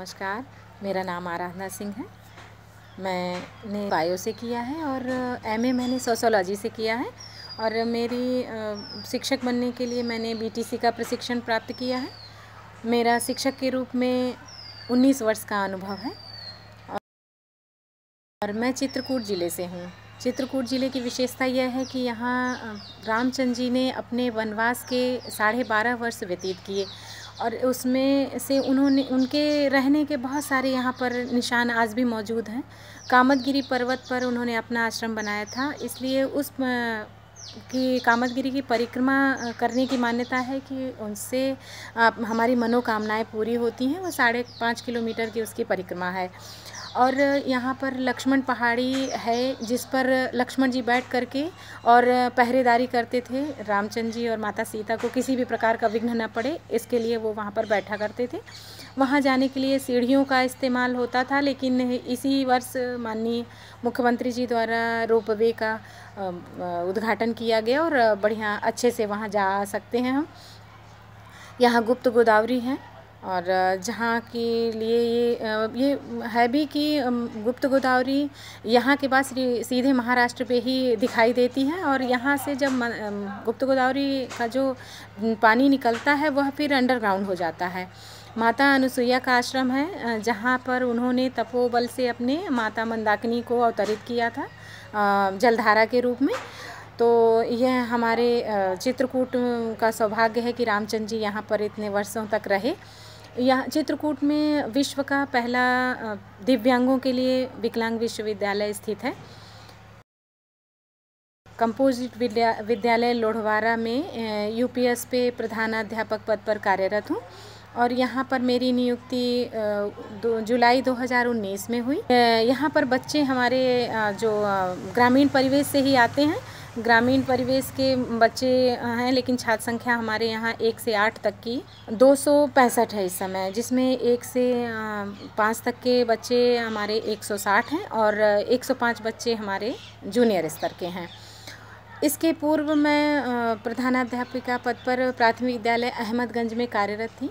नमस्कार, मेरा नाम आराधना सिंह है। मैंने बायो से किया है और एमए मैंने सोशियोलॉजी से किया है और मेरी शिक्षक बनने के लिए मैंने बीटीसी का प्रशिक्षण प्राप्त किया है। मेरा शिक्षक के रूप में 19 वर्ष का अनुभव है और मैं चित्रकूट ज़िले से हूँ। चित्रकूट ज़िले की विशेषता यह है कि यहाँ रामचंद्र जी ने अपने वनवास के 12.5 वर्ष व्यतीत किए और उसमें से उन्होंने उनके रहने के बहुत सारे यहाँ पर निशान आज भी मौजूद हैं। कामदगिरी पर्वत पर उन्होंने अपना आश्रम बनाया था, इसलिए उस कि कामदगिरी की परिक्रमा करने की मान्यता है कि उनसे हमारी मनोकामनाएं पूरी होती हैं। वो 5.5 किलोमीटर की उसकी परिक्रमा है और यहाँ पर लक्ष्मण पहाड़ी है जिस पर लक्ष्मण जी बैठ करके और पहरेदारी करते थे। रामचंद्र जी और माता सीता को किसी भी प्रकार का विघ्न न पड़े, इसके लिए वो वहाँ पर बैठा करते थे। वहाँ जाने के लिए सीढ़ियों का इस्तेमाल होता था, लेकिन इसी वर्ष माननीय मुख्यमंत्री जी द्वारा रोपवे का उद्घाटन किया गया और बढ़िया अच्छे से वहाँ जा सकते हैं हम। यहाँ गुप्त गोदावरी है और जहाँ के लिए ये है भी कि गुप्त गोदावरी यहाँ के बाद सीधे महाराष्ट्र पे ही दिखाई देती है और यहाँ से जब गुप्त गोदावरी का जो पानी निकलता है वह फिर अंडरग्राउंड हो जाता है। माता अनुसुईया का आश्रम है जहाँ पर उन्होंने तपोबल से अपने माता मंदाकिनी को अवतरित किया था जलधारा के रूप में। तो यह हमारे चित्रकूट का सौभाग्य है कि रामचंद्र जी यहाँ पर इतने वर्षों तक रहे। यहाँ चित्रकूट में विश्व का पहला दिव्यांगों के लिए विकलांग विश्वविद्यालय स्थित है। कंपोजिट विद्यालय लोढ़वारा में यूपीएस पे प्रधानाध्यापक पद पर कार्यरत हूँ और यहाँ पर मेरी नियुक्ति जुलाई 2019 में हुई। यहाँ पर बच्चे हमारे जो ग्रामीण परिवेश से ही आते हैं, ग्रामीण परिवेश के बच्चे हैं, लेकिन छात्र संख्या हमारे यहाँ 1 से 8 तक की 265 है इस समय, जिसमें 1 से 5 तक के बच्चे हमारे 160 हैं और 105 बच्चे हमारे जूनियर स्तर के हैं। इसके पूर्व मैं प्रधानाध्यापिका पद पर प्राथमिक विद्यालय अहमदगंज में कार्यरत थी।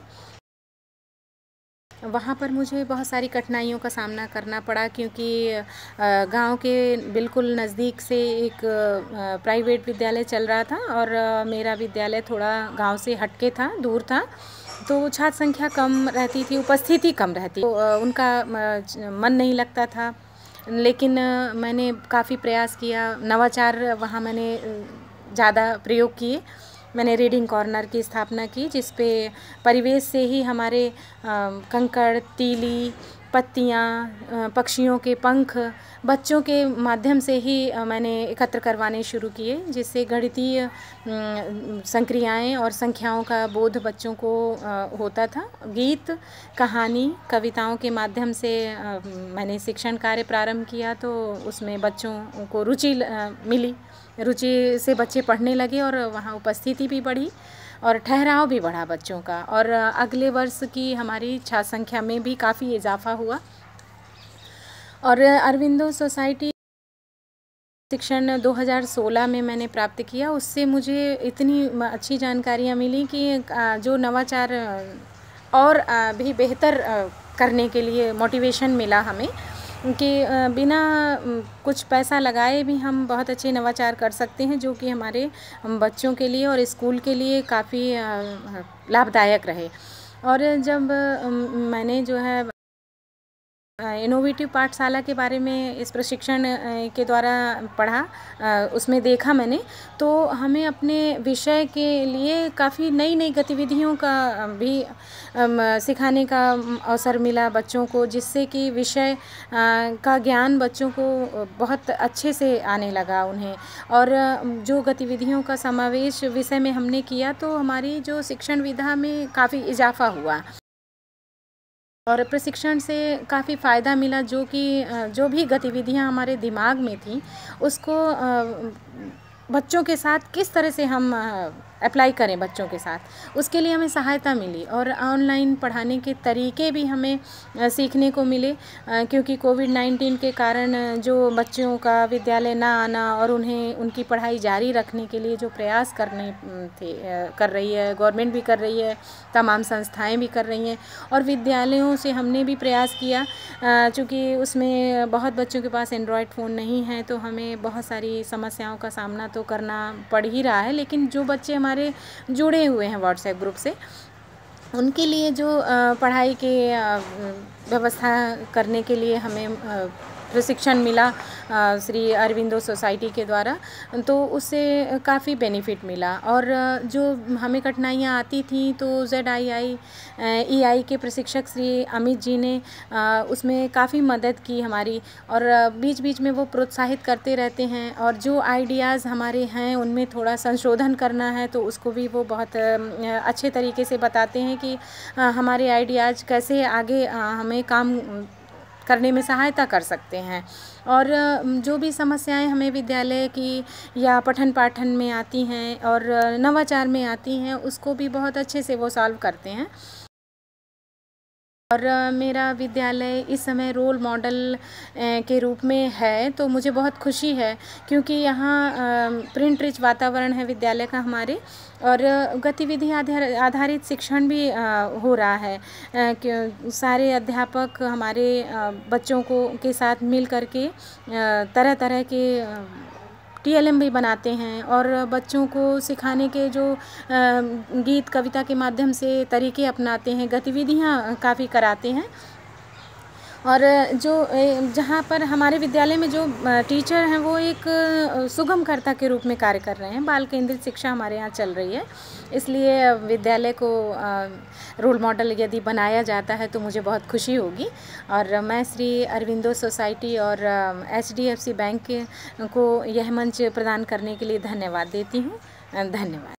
वहाँ पर मुझे बहुत सारी कठिनाइयों का सामना करना पड़ा क्योंकि गांव के बिल्कुल नज़दीक से एक प्राइवेट विद्यालय चल रहा था और मेरा विद्यालय थोड़ा गांव से हटके था, दूर था, तो छात्र संख्या कम रहती थी, उपस्थिति कम रहती, तो उनका मन नहीं लगता था। लेकिन मैंने काफ़ी प्रयास किया, नवाचार वहाँ मैंने ज़्यादा प्रयोग किए। मैंने रीडिंग कॉर्नर की स्थापना की जिस पे परिवेश से ही हमारे कंकड़, तीली, पत्तियाँ, पक्षियों के पंख बच्चों के माध्यम से ही मैंने एकत्र करवाने शुरू किए, जिससे गणितीय संक्रियाएं और संख्याओं का बोध बच्चों को होता था। गीत, कहानी, कविताओं के माध्यम से मैंने शिक्षण कार्य प्रारंभ किया, तो उसमें बच्चों को रुचि मिली, रुचि से बच्चे पढ़ने लगे और वहाँ उपस्थिति भी बढ़ी और ठहराव भी बढ़ा बच्चों का और अगले वर्ष की हमारी छात्र संख्या में भी काफ़ी इजाफा हुआ। और अरविंदो सोसाइटी शिक्षण 2016 में मैंने प्राप्त किया। उससे मुझे इतनी अच्छी जानकारियाँ मिली कि जो नवाचार और भी बेहतर करने के लिए मोटिवेशन मिला हमें कि बिना कुछ पैसा लगाए भी हम बहुत अच्छे नवाचार कर सकते हैं, जो कि हमारे बच्चों के लिए और स्कूल के लिए काफ़ी लाभदायक रहे। और जब मैंने जो है इनोवेटिव पाठशाला के बारे में इस प्रशिक्षण के द्वारा पढ़ा, उसमें देखा मैंने, तो हमें अपने विषय के लिए काफ़ी नई नई गतिविधियों का भी सिखाने का अवसर मिला बच्चों को, जिससे कि विषय का ज्ञान बच्चों को बहुत अच्छे से आने लगा उन्हें। और जो गतिविधियों का समावेश विषय में हमने किया तो हमारी जो शिक्षण विधा में काफ़ी इजाफा हुआ और प्रशिक्षण से काफ़ी फ़ायदा मिला, जो कि जो भी गतिविधियां हमारे दिमाग में थी उसको बच्चों के साथ किस तरह से हम अप्लाई करें बच्चों के साथ। उसके लिए हमें सहायता मिली और ऑनलाइन पढ़ाने के तरीके भी हमें सीखने को मिले, क्योंकि कोविड-19 के कारण जो बच्चों का विद्यालय ना आना और उन्हें उनकी पढ़ाई जारी रखने के लिए जो प्रयास कर रही है गवर्नमेंट भी कर रही है, तमाम संस्थाएं भी कर रही हैं और विद्यालयों से हमने भी प्रयास किया। चूँकि उसमें बहुत बच्चों के पास एंड्रॉयड फ़ोन नहीं है तो हमें बहुत सारी समस्याओं का सामना तो करना पड़ ही रहा है, लेकिन जो बच्चे हमारे जुड़े हुए हैं व्हाट्सएप ग्रुप से, उनके लिए जो पढ़ाई के व्यवस्था करने के लिए हमें प्रशिक्षण मिला श्री अरविंदो सोसाइटी के द्वारा, तो उससे काफ़ी बेनिफिट मिला। और जो हमें कठिनाइयाँ आती थी तो ZII के प्रशिक्षक श्री अमित जी ने उसमें काफ़ी मदद की हमारी, और बीच बीच में वो प्रोत्साहित करते रहते हैं और जो आइडियाज़ हमारे हैं उनमें थोड़ा संशोधन करना है तो उसको भी वो बहुत अच्छे तरीके से बताते हैं कि हमारे आइडियाज़ कैसे आगे हमें काम करने में सहायता कर सकते हैं। और जो भी समस्याएं हमें विद्यालय की या पठन पाठन में आती हैं और नवाचार में आती हैं, उसको भी बहुत अच्छे से वो सॉल्व करते हैं। और मेरा विद्यालय इस समय रोल मॉडल के रूप में है, तो मुझे बहुत खुशी है क्योंकि यहाँ प्रिंट रिच वातावरण है विद्यालय का हमारे, और गतिविधि आधारित शिक्षण भी हो रहा है। सारे अध्यापक हमारे बच्चों के साथ मिल करके तरह तरह के TLM भी बनाते हैं और बच्चों को सिखाने के जो गीत कविता के माध्यम से तरीके अपनाते हैं, गतिविधियाँ काफ़ी कराते हैं। और जो जहाँ पर हमारे विद्यालय में जो टीचर हैं वो एक सुगमकर्ता के रूप में कार्य कर रहे हैं। बाल केंद्रित शिक्षा हमारे यहाँ चल रही है, इसलिए विद्यालय को रोल मॉडल यदि बनाया जाता है तो मुझे बहुत खुशी होगी। और मैं श्री अरविंदो सोसाइटी और HDFC बैंक को यह मंच प्रदान करने के लिए धन्यवाद देती हूँ। धन्यवाद।